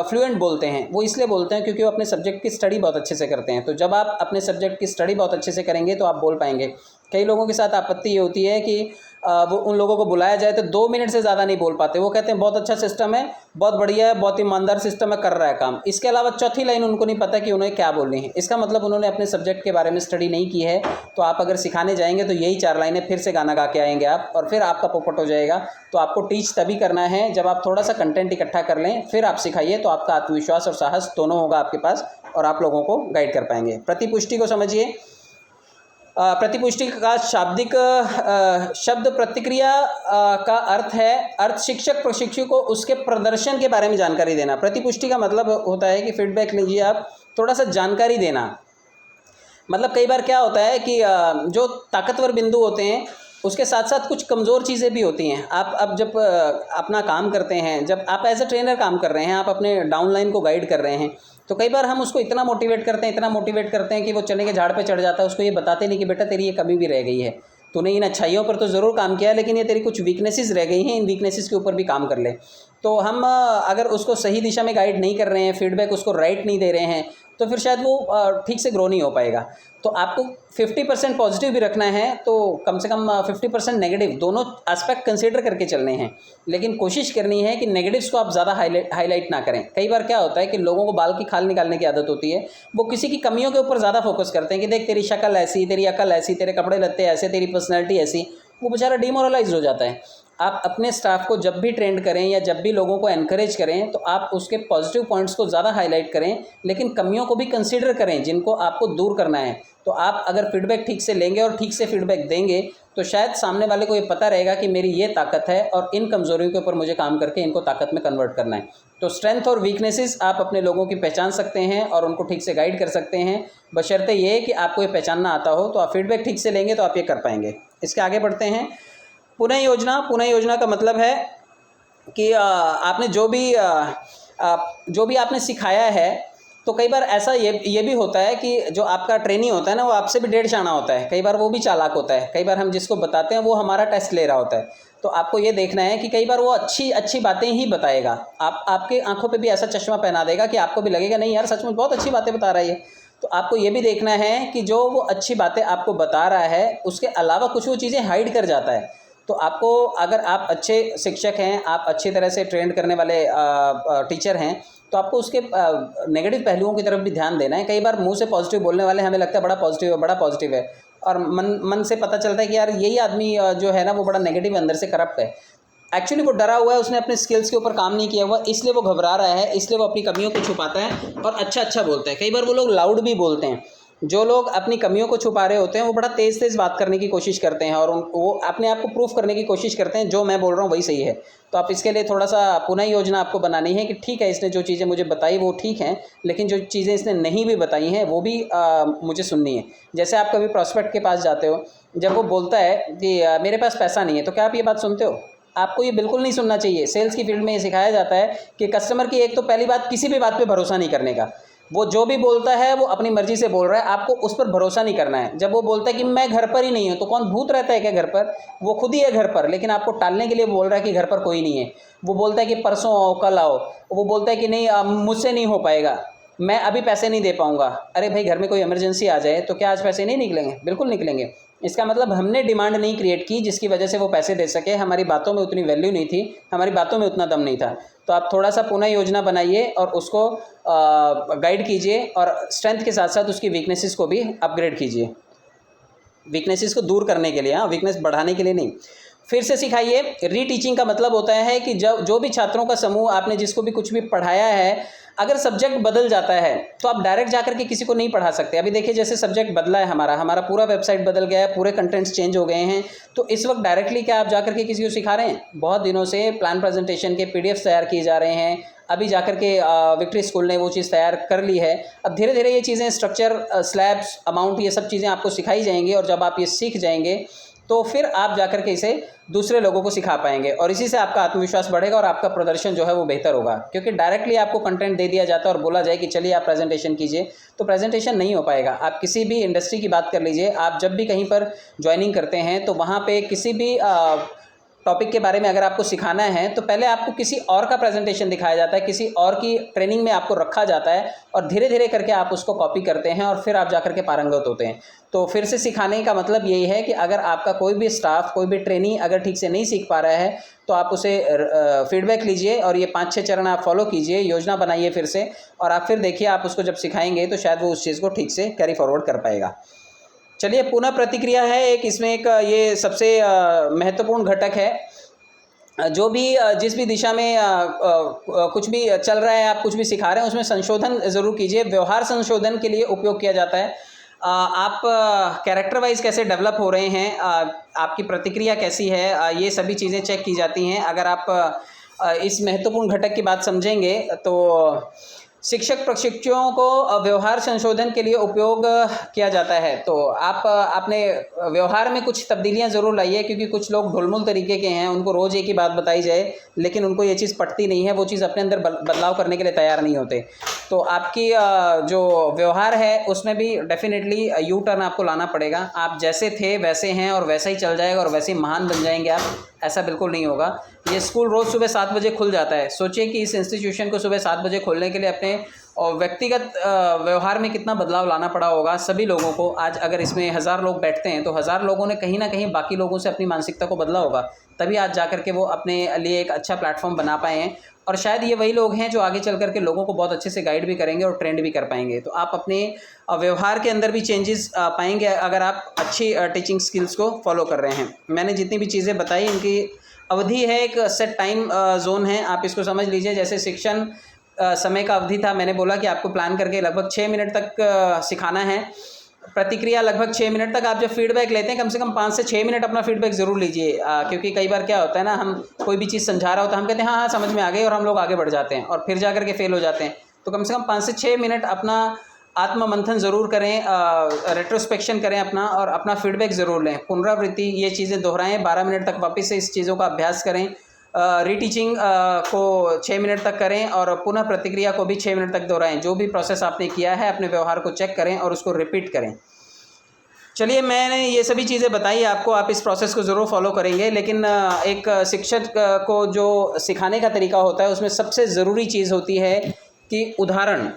Speaker 1: फ्लुएंट बोलते हैं। वो इसलिए बोलते हैं क्योंकि वो अपने सब्जेक्ट की स्टडी बहुत अच्छे से करते हैं। तो जब आप अपने सब्जेक्ट की स्टडी बहुत अच्छे से करेंगे तो आप बोल पाएंगे। कई लोगों के साथ आपत्ति ये होती है कि वो उन लोगों को बुलाया जाए तो 2 मिनट से ज़्यादा नहीं बोल पाते। वो कहते हैं बहुत अच्छा सिस्टम है, बहुत बढ़िया है, बहुत ईमानदार सिस्टम है, कर रहा है काम। इसके अलावा चौथी लाइन उनको नहीं पता कि उन्हें क्या बोलनी है। इसका मतलब उन्होंने अपने सब्जेक्ट के बारे में स्टडी नहीं की है। तो आप अगर सिखाने जाएंगे तो यही 4 लाइनें फिर से गाना गा के आएंगे आप, और फिर आपका पोपट हो जाएगा। तो आपको टीच तभी करना है जब आप थोड़ा सा कंटेंट इकट्ठा कर लें, फिर आप सिखाइए, तो आपका आत्मविश्वास और साहस दोनों होगा आपके पास और आप लोगों को गाइड कर पाएंगे। प्रतिपुष्टि को समझिए। प्रतिपुष्टि का शाब्दिक शब्द प्रतिक्रिया का अर्थ शिक्षक प्रशिक्षु को उसके प्रदर्शन के बारे में जानकारी देना। प्रतिपुष्टि का मतलब होता है कि फीडबैक लीजिए आप, थोड़ा सा जानकारी देना। मतलब कई बार क्या होता है कि जो ताकतवर बिंदु होते हैं उसके साथ साथ कुछ कमज़ोर चीज़ें भी होती हैं। आप अब जब अपना काम करते हैं, जब आप एज अ ट्रेनर काम कर रहे हैं, आप अपने डाउनलाइन को गाइड कर रहे हैं, तो कई बार हम उसको इतना मोटिवेट करते हैं कि वो चने के झाड़ पे चढ़ जाता है। उसको ये बताते नहीं कि बेटा तेरी ये कमी भी रह गई है, तूने इन अच्छाइयों पर तो ज़रूर काम किया है लेकिन ये तेरी कुछ वीकनेसेस रह गई हैं, इन वीकनेसेस के ऊपर भी काम कर ले। तो हम अगर उसको सही दिशा में गाइड नहीं कर रहे हैं, फीडबैक उसको राइट नहीं दे रहे हैं, तो फिर शायद वो ठीक से ग्रो नहीं हो पाएगा। तो आपको 50% पॉजिटिव भी रखना है, तो कम से कम 50% नेगेटिव, दोनों एस्पेक्ट कंसीडर करके चलने हैं। लेकिन कोशिश करनी है कि नेगेटिव्स को आप ज़्यादा हाईलाइट ना करें। कई बार क्या होता है कि लोगों को बाल की खाल निकालने की आदत होती है, वो किसी की कमियों के ऊपर ज़्यादा फोकस करते हैं कि देख तेरी शक्ल ऐसी, तेरी अकल ऐसी, तेरे कपड़े लत्ते ऐसे, तेरी पर्सनैलिटी ऐसी। वो बेचारा डिमोरलाइज हो जाता है। आप अपने स्टाफ को जब भी ट्रेंड करें या जब भी लोगों को एनकरेज करें तो आप उसके पॉजिटिव पॉइंट्स को ज़्यादा हाईलाइट करें, लेकिन कमियों को भी कंसीडर करें जिनको आपको दूर करना है। तो आप अगर फीडबैक ठीक से लेंगे और ठीक से फीडबैक देंगे तो शायद सामने वाले को ये पता रहेगा कि मेरी ये ताकत है और इन कमज़ोरियों के ऊपर मुझे काम करके इनको ताकत में कन्वर्ट करना है। तो स्ट्रेंथ और वीकनेसेस आप अपने लोगों की पहचान सकते हैं और उनको ठीक से गाइड कर सकते हैं, बशर्ते ये कि आपको ये पहचानना आता हो। तो आप फीडबैक ठीक से लेंगे तो आप ये कर पाएंगे। इसके आगे बढ़ते हैं। पुनः योजना का मतलब है कि आपने जो भी आपने सिखाया है, तो कई बार ऐसा ये भी होता है कि जो आपका ट्रेनी होता है ना, वो आपसे भी 1.5 आना होता है। कई बार वो भी चालाक होता है। कई बार हम जिसको बताते हैं वो हमारा टेस्ट ले रहा होता है। तो आपको ये देखना है कि कई बार वो अच्छी बातें ही बताएगा। आपके आंखों पे भी ऐसा चश्मा पहना देगा कि आपको भी लगेगा नहीं यार सच में बहुत अच्छी बातें बता रहा है ये। तो आपको ये भी देखना है कि जो वो अच्छी बातें आपको बता रहा है उसके अलावा कुछ वो चीज़ें हाइड कर जाता है। तो आपको, अगर आप अच्छे शिक्षक हैं, आप अच्छी तरह से ट्रेंड करने वाले टीचर हैं, तो आपको उसके नेगेटिव पहलुओं की तरफ भी ध्यान देना है। कई बार मुंह से पॉजिटिव बोलने वाले हमें लगता है बड़ा पॉजिटिव है, और मन मन से पता चलता है कि यार यही आदमी जो है ना वो बड़ा नेगेटिव अंदर से करप्ट है। एक्चुअली वो डरा हुआ है, उसने अपने स्किल्स के ऊपर काम नहीं किया हुआ, इसलिए वो घबरा रहा है, इसलिए वो अपनी कमियों को छुपाता है और अच्छा अच्छा बोलता है। कई बार वो लोग लाउड भी बोलते हैं। जो लोग अपनी कमियों को छुपा रहे होते हैं वो बड़ा तेज़ तेज़ बात करने की कोशिश करते हैं और वो अपने आप को प्रूफ करने की कोशिश करते हैं जो मैं बोल रहा हूँ वही सही है। तो आप इसके लिए थोड़ा सा पुनः योजना आपको बनानी है कि ठीक है, इसने जो चीज़ें मुझे बताई वो ठीक हैं, लेकिन जो चीज़ें इसने नहीं भी बताई हैं वो भी मुझे सुननी है। जैसे आप कभी प्रॉस्पेक्ट के पास जाते हो, जब वो बोलता है कि मेरे पास पैसा नहीं है, तो क्या आप ये बात सुनते हो? आपको ये बिल्कुल नहीं सुनना चाहिए। सेल्स की फील्ड में ये सिखाया जाता है कि कस्टमर की एक तो पहली बात, किसी भी बात पे भरोसा नहीं करने का। वो जो भी बोलता है वो अपनी मर्ज़ी से बोल रहा है, आपको उस पर भरोसा नहीं करना है। जब वो बोलता है कि मैं घर पर ही नहीं हूँ, तो कौन भूत रहता है क्या घर पर? वो खुद ही है घर पर, लेकिन आपको टालने के लिए बोल रहा है कि घर पर कोई नहीं है। वो बोलता है कि परसों आओ, कल आओ। वो बोलता है कि नहीं मुझसे नहीं हो पाएगा, मैं अभी पैसे नहीं दे पाऊँगा। अरे भाई, घर में कोई इमरजेंसी आ जाए तो क्या आज पैसे नहीं निकलेंगे? बिल्कुल निकलेंगे। इसका मतलब हमने डिमांड नहीं क्रिएट की जिसकी वजह से वो पैसे दे सके। हमारी बातों में उतनी वैल्यू नहीं थी, हमारी बातों में उतना दम नहीं था। तो आप थोड़ा सा पुनः योजना बनाइए और उसको गाइड कीजिए और स्ट्रेंथ के साथ साथ उसकी वीकनेसेस को भी अपग्रेड कीजिए। वीकनेसेस को दूर करने के लिए, हाँ, वीकनेस बढ़ाने के लिए नहीं। फिर से सिखाइए। रीटीचिंग का मतलब होता है कि जो भी छात्रों का समूह, आपने जिसको भी कुछ भी पढ़ाया है, अगर सब्जेक्ट बदल जाता है तो आप डायरेक्ट जाकर के किसी को नहीं पढ़ा सकते। अभी देखिए, जैसे सब्जेक्ट बदला है, हमारा पूरा वेबसाइट बदल गया है, पूरे कंटेंट्स चेंज हो गए हैं, तो इस वक्त डायरेक्टली क्या आप जाकर के किसी को सिखा रहे हैं? बहुत दिनों से प्लान प्रेजेंटेशन के पीडीएफ तैयार किए जा रहे हैं। अभी जाकर के विक्ट्री स्कूल ने वो चीज़ तैयार कर ली है। अब धीरे धीरे ये चीज़ें, स्ट्रक्चर, स्लैब्स, अमाउंट, ये सब चीज़ें आपको सिखाई जाएंगी और जब आप ये सीख जाएंगे तो फिर आप जाकर के इसे दूसरे लोगों को सिखा पाएंगे और इसी से आपका आत्मविश्वास बढ़ेगा और आपका प्रदर्शन जो है वो बेहतर होगा। क्योंकि डायरेक्टली आपको कंटेंट दे दिया जाता है और बोला जाए कि चलिए आप प्रेजेंटेशन कीजिए, तो प्रेजेंटेशन नहीं हो पाएगा। आप किसी भी इंडस्ट्री की बात कर लीजिए, आप जब भी कहीं पर ज्वाइनिंग करते हैं तो वहाँ पे किसी भी टॉपिक के बारे में अगर आपको सिखाना है तो पहले आपको किसी और का प्रेजेंटेशन दिखाया जाता है, किसी और की ट्रेनिंग में आपको रखा जाता है और धीरे धीरे करके आप उसको कॉपी करते हैं और फिर आप जाकर के पारंगत होते हैं। तो फिर से सिखाने का मतलब यही है कि अगर आपका कोई भी स्टाफ, कोई भी ट्रेनी अगर ठीक से नहीं सीख पा रहा है तो आप उसे फीडबैक लीजिए और ये 5-6 चरण आप फॉलो कीजिए, योजना बनाइए फिर से, और आप फिर देखिए आप उसको जब सिखाएंगे तो शायद वो उस चीज़ को ठीक से कैरी फॉरवर्ड कर पाएगा। चलिए, पुनः प्रतिक्रिया है एक, इसमें एक ये सबसे महत्वपूर्ण घटक है। जो भी जिस भी दिशा में कुछ भी चल रहा है, आप कुछ भी सिखा रहे हैं, उसमें संशोधन ज़रूर कीजिए। व्यवहार संशोधन के लिए उपयोग किया जाता है। आप कैरेक्टर वाइज कैसे डेवलप हो रहे हैं, आपकी प्रतिक्रिया कैसी है, ये सभी चीज़ें चेक की जाती हैं। अगर आप इस महत्वपूर्ण घटक की बात समझेंगे तो शिक्षक प्रशिक्षुओं को व्यवहार संशोधन के लिए उपयोग किया जाता है। तो आप अपने व्यवहार में कुछ तब्दीलियां ज़रूर लाइए, क्योंकि कुछ लोग ढुलमुल तरीके के हैं, उनको रोज़ एक ही बात बताई जाए लेकिन उनको ये चीज़ पटती नहीं है, वो चीज़ अपने अंदर बदलाव करने के लिए तैयार नहीं होते। तो आपकी जो व्यवहार है उसमें भी डेफिनेटली यू टर्न आपको लाना पड़ेगा। आप जैसे थे वैसे हैं और वैसा ही चल जाएगा और वैसे ही महान बन जाएंगे आप, ऐसा बिल्कुल नहीं होगा। ये स्कूल रोज़ सुबह 7 बजे खुल जाता है। सोचिए कि इस इंस्टीट्यूशन को सुबह 7 बजे खोलने के लिए अपने और व्यक्तिगत व्यवहार में कितना बदलाव लाना पड़ा होगा सभी लोगों को। आज अगर इसमें 1000 लोग बैठते हैं तो 1000 लोगों ने कहीं ना कहीं बाकी लोगों से अपनी मानसिकता को बदला होगा, तभी आज जाकर के वो अपने लिए एक अच्छा प्लेटफॉर्म बना पाए हैं। और शायद ये वही लोग हैं जो आगे चल करके लोगों को बहुत अच्छे से गाइड भी करेंगे और ट्रेंड भी कर पाएंगे। तो आप अपने व्यवहार के अंदर भी चेंजेस पाएंगे अगर आप अच्छी टीचिंग स्किल्स को फॉलो कर रहे हैं। मैंने जितनी भी चीज़ें बताई इनकी अवधि है, एक सेट टाइम जोन है, आप इसको समझ लीजिए। जैसे शिक्षण समय का अवधि था, मैंने बोला कि आपको प्लान करके लगभग 6 मिनट तक सिखाना है। प्रतिक्रिया लगभग 6 मिनट तक। आप जब फीडबैक लेते हैं कम से कम 5 से 6 मिनट अपना फीडबैक ज़रूर लीजिए, क्योंकि कई बार क्या होता है ना, हम कोई भी चीज़ समझा रहा होता है, हम कहते हैं हाँ हाँ समझ में आ गई और हम लोग आगे बढ़ जाते हैं और फिर जा कर के फेल हो जाते हैं। तो कम से कम 5 से 6 मिनट अपना आत्म मंथन ज़रूर करें, रेट्रोस्पेक्शन करें अपना, और अपना फीडबैक ज़रूर लें। पुनरावृत्ति, ये चीज़ें दोहराएं। 12 मिनट तक वापस से इस चीज़ों का अभ्यास करें। रीटीचिंग को 6 मिनट तक करें और पुनः प्रतिक्रिया को भी 6 मिनट तक दोहराएं। जो भी प्रोसेस आपने किया है अपने व्यवहार को चेक करें और उसको रिपीट करें। चलिए, मैंने ये सभी चीज़ें बताई आपको, आप इस प्रोसेस को ज़रूर फॉलो करेंगे। लेकिन एक शिक्षक को जो सिखाने का तरीका होता है उसमें सबसे ज़रूरी चीज़ होती है कि उदाहरण।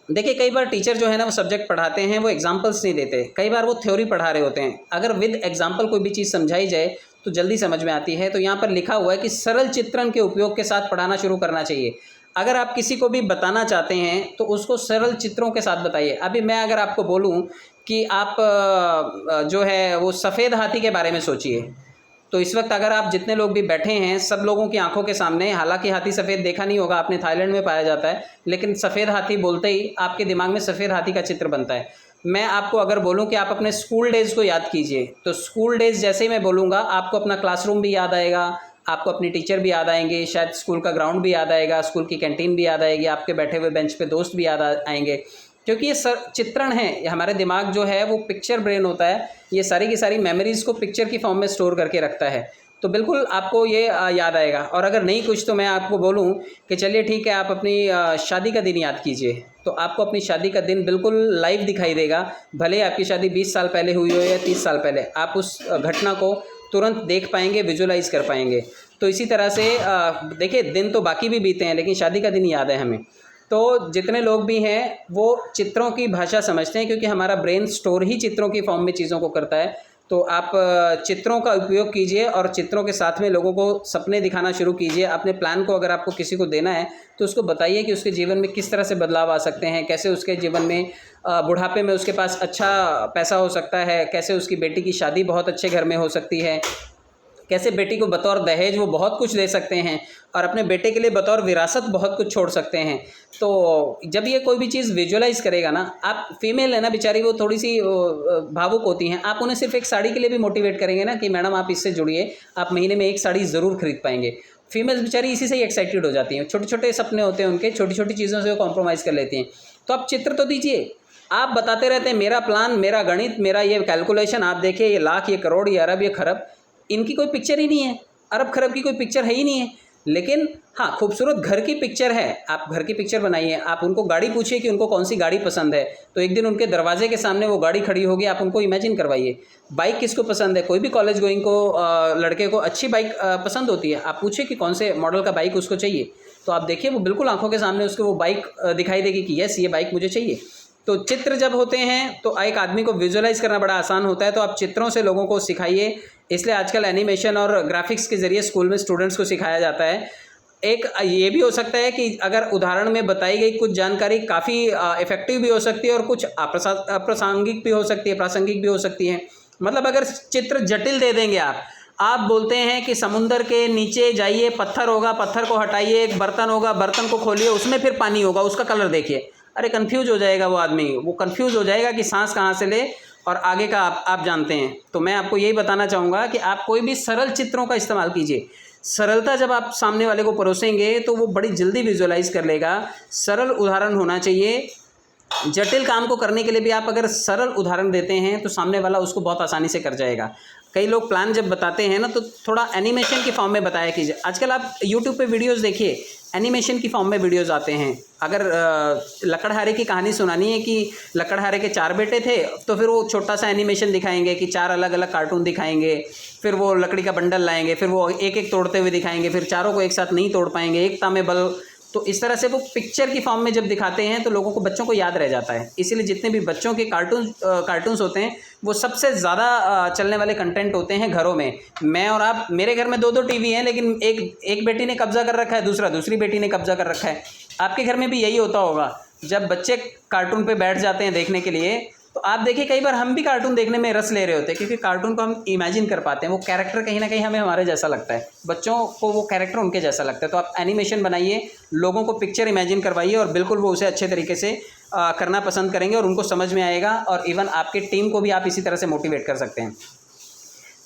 Speaker 1: देखिए, कई बार टीचर जो है ना वो सब्जेक्ट पढ़ाते हैं, वो एग्जाम्पल्स नहीं देते। कई बार वो थ्योरी पढ़ा रहे होते हैं। अगर विद एग्जाम्पल कोई भी चीज़ समझाई जाए तो जल्दी समझ में आती है। तो यहाँ पर लिखा हुआ है कि सरल चित्रण के उपयोग के साथ पढ़ाना शुरू करना चाहिए। अगर आप किसी को भी बताना चाहते हैं तो उसको सरल चित्रों के साथ बताइए। अभी मैं अगर आपको बोलूँ कि आप जो है वो सफ़ेद हाथी के बारे में सोचिए। तो इस वक्त अगर आप जितने लोग भी बैठे हैं, सब लोगों की आंखों के सामने, हालांकि हाथी सफ़ेद देखा नहीं होगा आपने, थाईलैंड में पाया जाता है, लेकिन सफ़ेद हाथी बोलते ही आपके दिमाग में सफ़ेद हाथी का चित्र बनता है। मैं आपको अगर बोलूं कि आप अपने स्कूल डेज़ को याद कीजिए, तो स्कूल डेज़ जैसे ही मैं बोलूँगा आपको अपना क्लासरूम भी याद आएगा, आपको अपनी टीचर भी याद आएंगे, शायद स्कूल का ग्राउंड भी याद आएगा, स्कूल की कैंटीन भी याद आएगी, आपके बैठे हुए बेंच पे दोस्त भी याद आएंगे, क्योंकि ये चित्रण है। हमारे दिमाग जो है वो पिक्चर ब्रेन होता है, ये सारी की सारी मेमोरीज़ को पिक्चर की फॉर्म में स्टोर करके रखता है। तो बिल्कुल आपको ये याद आएगा। और अगर नहीं कुछ तो मैं आपको बोलूँ कि चलिए ठीक है, आप अपनी शादी का दिन याद कीजिए, तो आपको अपनी शादी का दिन बिल्कुल लाइव दिखाई देगा। भले आपकी शादी 20 साल पहले हुई हो या 30 साल पहले, आप उस घटना को तुरंत देख पाएंगे, विजुलाइज कर पाएंगे। तो इसी तरह से देखिए, दिन तो बाकी भी बीते हैं, लेकिन शादी का दिन याद है हमें। तो जितने लोग भी हैं वो चित्रों की भाषा समझते हैं, क्योंकि हमारा ब्रेन स्टोर ही चित्रों की फॉर्म में चीज़ों को करता है। तो आप चित्रों का उपयोग कीजिए और चित्रों के साथ में लोगों को सपने दिखाना शुरू कीजिए। अपने प्लान को अगर आपको किसी को देना है तो उसको बताइए कि उसके जीवन में किस तरह से बदलाव आ सकते हैं, कैसे उसके जीवन में बुढ़ापे में उसके पास अच्छा पैसा हो सकता है, कैसे उसकी बेटी की शादी बहुत अच्छे घर में हो सकती है, कैसे बेटी को बतौर दहेज वो बहुत कुछ दे सकते हैं और अपने बेटे के लिए बतौर विरासत बहुत कुछ छोड़ सकते हैं। तो जब ये कोई भी चीज़ विजुअलाइज़ करेगा ना, आप फीमेल है ना बेचारी, वो थोड़ी सी भावुक होती हैं, आप उन्हें सिर्फ एक साड़ी के लिए भी मोटिवेट करेंगे ना कि मैडम आप इससे जुड़िए, आप महीने में एक साड़ी ज़रूर खरीद पाएंगे। फीमेल्स बेचारी इसी से ही एक्साइटेड हो जाती हैं, छोटे छोटे सपने होते हैं उनके, छोटी छोटी चीज़ों से वो कॉम्प्रोमाइज़ कर लेती हैं। तो आप चित्र तो दीजिए। आप बताते रहते हैं मेरा प्लान, मेरा गणित, मेरा ये कैलकुलेशन, आप देखिए ये लाख, ये करोड़, ये अरब, ये खरब, इनकी कोई पिक्चर ही नहीं है, अरब खरब की कोई पिक्चर है ही नहीं है। लेकिन हाँ, खूबसूरत घर की पिक्चर है, आप घर की पिक्चर बनाइए। आप उनको गाड़ी पूछिए कि उनको कौन सी गाड़ी पसंद है, तो एक दिन उनके दरवाजे के सामने वो गाड़ी खड़ी होगी, आप उनको इमेजिन करवाइए। बाइक किसको पसंद है, कोई भी कॉलेज गोइंग को लड़के को अच्छी बाइक पसंद होती है, आप पूछिए कि कौन से मॉडल का बाइक उसको चाहिए, तो आप देखिए वो बिल्कुल आंखों के सामने उसको वो बाइक दिखाई देगी कि यस ये बाइक मुझे चाहिए। तो चित्र जब होते हैं तो एक आदमी को विजुअलाइज़ करना बड़ा आसान होता है। तो आप चित्रों से लोगों को सिखाइए, इसलिए आजकल एनिमेशन और ग्राफिक्स के ज़रिए स्कूल में स्टूडेंट्स को सिखाया जाता है। एक ये भी हो सकता है कि अगर उदाहरण में बताई गई कुछ जानकारी काफ़ी इफ़ेक्टिव भी हो सकती है और कुछ अप्रासंगिक भी हो सकती है, प्रासंगिक भी हो सकती है। मतलब अगर चित्र जटिल दे देंगे आप बोलते हैं कि समुंदर के नीचे जाइए, पत्थर होगा, पत्थर को हटाइए, एक बर्तन होगा, बर्तन को खोलिए, उसमें फिर पानी होगा, उसका कलर देखिए, अरे कन्फ्यूज हो जाएगा वो आदमी, वो कन्फ्यूज़ हो जाएगा कि सांस कहाँ से ले और आगे का आप जानते हैं। तो मैं आपको यही बताना चाहूँगा कि आप कोई भी सरल चित्रों का इस्तेमाल कीजिए। सरलता जब आप सामने वाले को परोसेंगे तो वो बड़ी जल्दी विजुअलाइज़ कर लेगा। सरल उदाहरण होना चाहिए। जटिल काम को करने के लिए भी आप अगर सरल उदाहरण देते हैं तो सामने वाला उसको बहुत आसानी से कर जाएगा। कई लोग प्लान जब बताते हैं ना तो थोड़ा एनिमेशन की फॉर्म में बताया कीजिए। आजकल आप यूट्यूब पे वीडियोस देखिए, एनिमेशन की फॉर्म में वीडियोस आते हैं। अगर लकड़हारे की कहानी सुनानी है कि लकड़हारे के 4 बेटे थे, तो फिर वो छोटा सा एनिमेशन दिखाएंगे कि 4 अलग अलग कार्टून दिखाएंगे, फिर वो लकड़ी का बंडल लाएंगे, फिर वो एक एक तोड़ते हुए दिखाएंगे, फिर चारों को एक साथ नहीं तोड़ पाएंगे, एकता में बल। तो इस तरह से वो पिक्चर की फॉर्म में जब दिखाते हैं तो लोगों को, बच्चों को याद रह जाता है। इसीलिए जितने भी बच्चों के कार्टून्स होते हैं वो सबसे ज़्यादा चलने वाले कंटेंट होते हैं घरों में। मैं और आप, मेरे घर में 2-2 टीवी हैं, लेकिन एक बेटी ने कब्जा कर रखा है, दूसरी बेटी ने कब्जा कर रखा है। आपके घर में भी यही होता होगा। जब बच्चे कार्टून पे बैठ जाते हैं देखने के लिए, तो आप देखिए कई बार हम भी कार्टून देखने में रस ले रहे होते हैं, क्योंकि कार्टून को हम इमेजिन कर पाते हैं। वो कैरेक्टर कहीं ना कहीं हमें हमारे जैसा लगता है, बच्चों को वो कैरेक्टर उनके जैसा लगता है। तो आप एनिमेशन बनाइए, लोगों को पिक्चर इमेजिन करवाइए और बिल्कुल वो उसे अच्छे तरीके से करना पसंद करेंगे और उनको समझ में आएगा। और इवन आपके टीम को भी आप इसी तरह से मोटिवेट कर सकते हैं।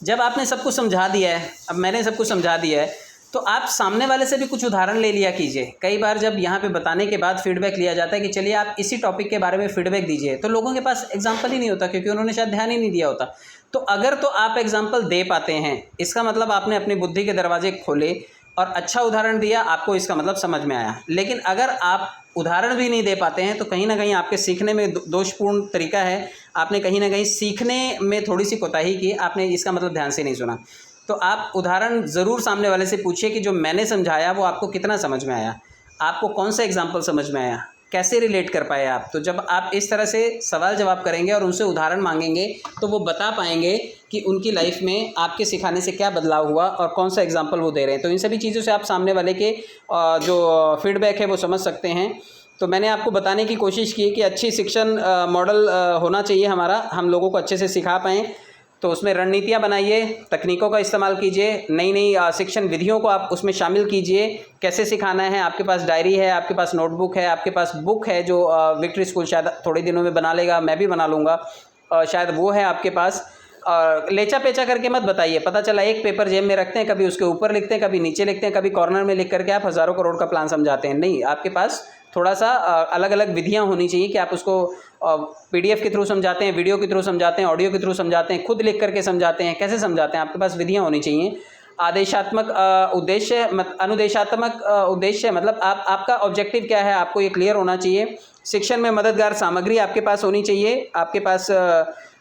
Speaker 1: जब आपने सब कुछ समझा दिया है, अब मैंने सब कुछ समझा दिया है, तो आप सामने वाले से भी कुछ उदाहरण ले लिया कीजिए। कई बार जब यहाँ पे बताने के बाद फीडबैक लिया जाता है कि चलिए आप इसी टॉपिक के बारे में फीडबैक दीजिए, तो लोगों के पास एग्जाम्पल ही नहीं होता, क्योंकि उन्होंने शायद ध्यान ही नहीं दिया होता। तो अगर तो आप एग्जाम्पल दे पाते हैं, इसका मतलब आपने अपनी बुद्धि के दरवाजे खोले और अच्छा उदाहरण दिया, आपको इसका मतलब समझ में आया। लेकिन अगर आप उदाहरण भी नहीं दे पाते हैं तो कहीं ना कहीं आपके सीखने में दोषपूर्ण तरीका है। आपने कहीं ना कहीं सीखने में थोड़ी सी कोताही की, आपने इसका मतलब ध्यान से नहीं सुना। तो आप उदाहरण ज़रूर सामने वाले से पूछिए कि जो मैंने समझाया वो आपको कितना समझ में आया, आपको कौन सा एग्जाम्पल समझ में आया, कैसे रिलेट कर पाए आप। तो जब आप इस तरह से सवाल जवाब करेंगे और उनसे उदाहरण मांगेंगे तो वो बता पाएंगे कि उनकी लाइफ में आपके सिखाने से क्या बदलाव हुआ और कौन सा एग्जाम्पल वो दे रहे हैं। तो इन सभी चीज़ों से आप सामने वाले के जो फीडबैक है वो समझ सकते हैं। तो मैंने आपको बताने की कोशिश की कि अच्छी शिक्षण मॉडल होना चाहिए हमारा, हम लोगों को अच्छे से सिखा पाएँ। तो उसमें रणनीतियाँ बनाइए, तकनीकों का इस्तेमाल कीजिए, नई नई शिक्षण विधियों को आप उसमें शामिल कीजिए। कैसे सिखाना है, आपके पास डायरी है, आपके पास नोटबुक है, आपके पास बुक है जो विक्ट्री स्कूल शायद थोड़े दिनों में बना लेगा, मैं भी बना लूँगा, शायद वो है आपके पास। लेचा पेचा करके मत बताइए, पता चला एक पेपर जेब में रखते हैं, कभी उसके ऊपर लिखते हैं, कभी नीचे लिखते हैं, कभी कॉर्नर में लिख करके आप हज़ारों करोड़ का प्लान समझाते हैं। नहीं, आपके पास थोड़ा सा अलग अलग विधियाँ होनी चाहिए कि आप उसको PDF के थ्रू समझाते हैं, वीडियो के थ्रू समझाते हैं, ऑडियो के थ्रू समझाते हैं, खुद लिख करके समझाते हैं, कैसे समझाते हैं, आपके पास विधियाँ होनी चाहिए। आदेशात्मक उद्देश्य अनुदेशात्मक उद्देश्य मतलब आपका ऑब्जेक्टिव क्या है, आपको ये क्लियर होना चाहिए। शिक्षण में मददगार सामग्री आपके पास होनी चाहिए, आपके पास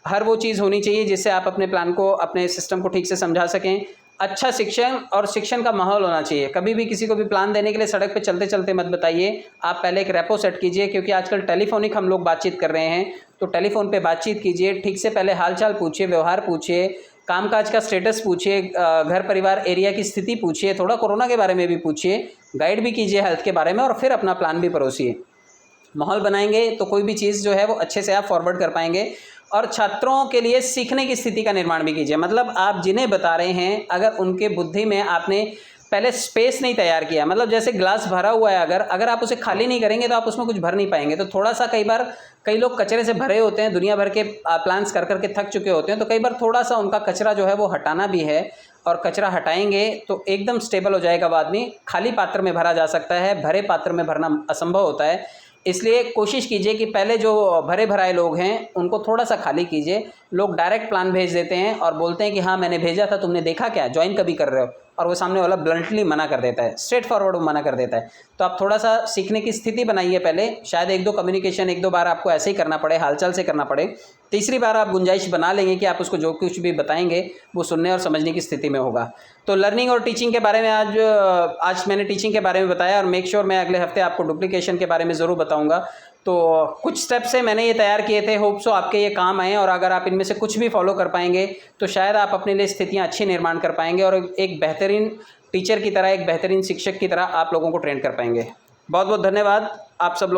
Speaker 1: हर वो चीज़ होनी चाहिए जिससे आप अपने प्लान को, अपने सिस्टम को ठीक से समझा सकें। अच्छा शिक्षण और शिक्षण का माहौल होना चाहिए। कभी भी किसी को भी प्लान देने के लिए सड़क पे चलते चलते मत बताइए, आप पहले एक रेपो सेट कीजिए, क्योंकि आजकल टेलीफोनिक हम लोग बातचीत कर रहे हैं, तो टेलीफोन पे बातचीत कीजिए, ठीक से पहले हालचाल पूछिए, व्यवहार पूछिए, कामकाज का स्टेटस पूछिए, घर परिवार एरिया की स्थिति पूछिए, थोड़ा कोरोना के बारे में भी पूछिए, गाइड भी कीजिए हेल्थ के बारे में, और फिर अपना प्लान भी परोसिए। माहौल बनाएंगे तो कोई भी चीज़ जो है वो अच्छे से आप फॉरवर्ड कर पाएंगे। और छात्रों के लिए सीखने की स्थिति का निर्माण भी कीजिए। मतलब आप जिन्हें बता रहे हैं, अगर उनके बुद्धि में आपने पहले स्पेस नहीं तैयार किया, मतलब जैसे ग्लास भरा हुआ है, अगर आप उसे खाली नहीं करेंगे तो आप उसमें कुछ भर नहीं पाएंगे। तो थोड़ा सा, कई बार कई लोग कचरे से भरे होते हैं, दुनिया भर के प्लान्स कर करके थक चुके होते हैं, तो कई बार थोड़ा सा उनका कचरा जो है वो हटाना भी है, और कचरा हटाएंगे तो एकदम स्टेबल हो जाएगा वो आदमी। खाली पात्र में भरा जा सकता है, भरे पात्र में भरना असंभव होता है। इसलिए कोशिश कीजिए कि पहले जो भरे भराए लोग हैं उनको थोड़ा सा खाली कीजिए। लोग डायरेक्ट प्लान भेज देते हैं और बोलते हैं कि हाँ मैंने भेजा था, तुमने देखा क्या, ज्वाइन कभी कर रहे हो, और वो सामने वाला ब्लंटली मना कर देता है, स्ट्रेट फॉरवर्ड मना कर देता है। तो आप थोड़ा सा सीखने की स्थिति बनाइए पहले, शायद एक दो बार आपको ऐसे ही करना पड़े, हालचाल से करना पड़े। तीसरी बार आप गुंजाइश बना लेंगे कि आप उसको जो कुछ भी बताएंगे वो सुनने और समझने की स्थिति में होगा। तो लर्निंग और टीचिंग के बारे में आज मैंने टीचिंग के बारे में बताया, और मेक श्योर मैं अगले हफ्ते आपको डुप्लीकेशन के बारे में ज़रूर बताऊँगा। तो कुछ स्टेप्स हैं मैंने ये तैयार किए थे, होप सो आपके ये काम आएँ, और अगर आप इनमें से कुछ भी फॉलो कर पाएंगे तो शायद आप अपने लिए स्थितियाँ अच्छी निर्माण कर पाएंगे, और एक बेहतरीन टीचर की तरह, एक बेहतरीन शिक्षक की तरह आप लोगों को ट्रेन कर पाएंगे। बहुत बहुत धन्यवाद आप सब लोग।